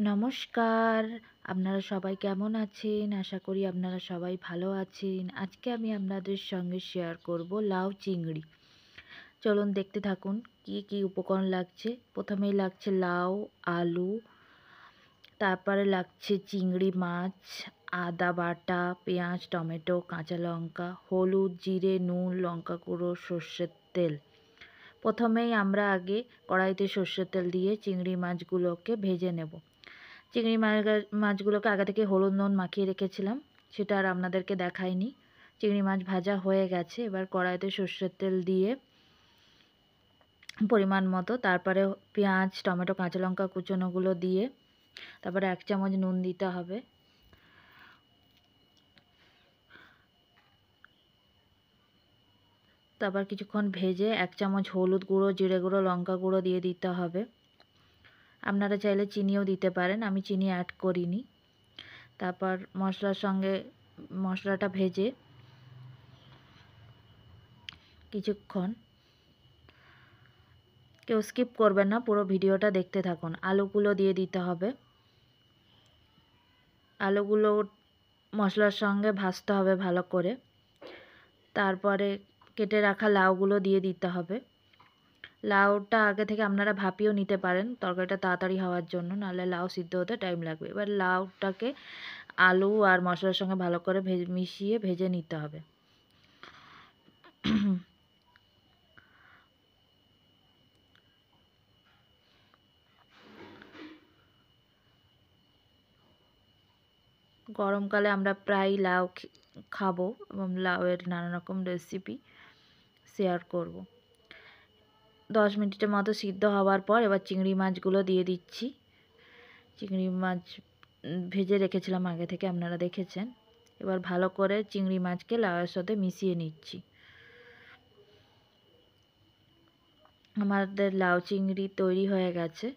নমস্কার। আপনারা সবাই কেমন আছেন? আশা করি আপনারা সবাই ভালো আছেন। আজকে আমি আপনাদের সঙ্গে শেয়ার করব লাউ চিংড়ি। চলুন দেখতে থাকুন কি কি উপকরণ লাগছে। প্রথমেই লাগছে লাউ, আলু, তারপরে লাগছে চিংড়ি মাছ, আদা বাটা, পেঁয়াজ, টমেটো, কাঁচা লঙ্কা, হলুদ, জিরে, নুন, লঙ্কা গুঁড়ো, সর্ষের তেল। প্রথমেই আমরা আগে কড়াইতে সর্ষের তেল দিয়ে চিংড়ি মাছগুলোকে ভেজে নেব। চিংড়ি মাছগুলোকে আগে থেকে হলুদ নুন মাখিয়ে রেখেছিলাম, সেটা আর আপনাদেরকে দেখাইনি। চিংড়ি মাছ ভাজা হয়ে গেছে। এবার কড়াইতে সর্ষের তেল দিয়ে পরিমাণ মতো, তারপরে পেঁয়াজ, টমেটো, কাঁচা লঙ্কা কুচোনোগুলো দিয়ে, তারপরে 1 চামচ নুন দিতে হবে। তারপর কিছুক্ষণ ভেজে 1 চামচ হলুদ গুঁড়ো, জিরে গুঁড়ো, লঙ্কা গুঁড়ো দিয়ে দিতে হবে। আপনারা চাইলে চিনিও দিতে পারেন, আমি চিনি অ্যাড করিনি। তারপর মশলার সঙ্গে মশলাটা ভেজে কিছুক্ষণ, কেউ স্কিপ করবেন না, পুরো ভিডিওটা দেখতে থাকুন। আলুগুলো দিয়ে দিতে হবে। আলুগুলো মশলার সঙ্গে ভাজতে হবে ভালো করে। তারপরে কেটে রাখা লাউগুলো দিয়ে দিতে হবে। লাউটা আগে থেকে আপনারা ভাপিয়েও নিতে পারেন তরকারিটা তাড়াতাড়ি হওয়ার জন্য, নাহলে লাউ সিদ্ধ হতে টাইম লাগবে। এবার লাউটাকে আলু আর মশলার সঙ্গে ভালো করে মিশিয়ে ভেজে নিতে হবে। গরমকালে আমরা প্রায় লাউ খাবো এবং লাউয়ের নানা রকম রেসিপি শেয়ার করব। 10 মিনিটের মতো সিদ্ধ হওয়ার পর এবার চিংড়ি মাছগুলো দিয়ে দিচ্ছি। চিংড়ি মাছ ভেজে রেখেছিলাম আগে থেকে, আপনারা দেখেছেন। এবার ভালো করে চিংড়ি মাছকে লাউয়ের সাথে মিশিয়ে নিচ্ছি। আমাদের লাউ চিংড়ি তৈরি হয়ে গেছে।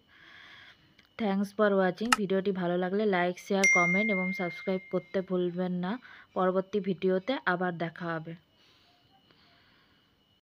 Thanks for watching. ভিডিওটি ভালো লাগলে লাইক, শেয়ার, কমেন্ট এবং সাবস্ক্রাইব করতে ভুলবেন না। পরবর্তী ভিডিওতে আবার দেখা হবে।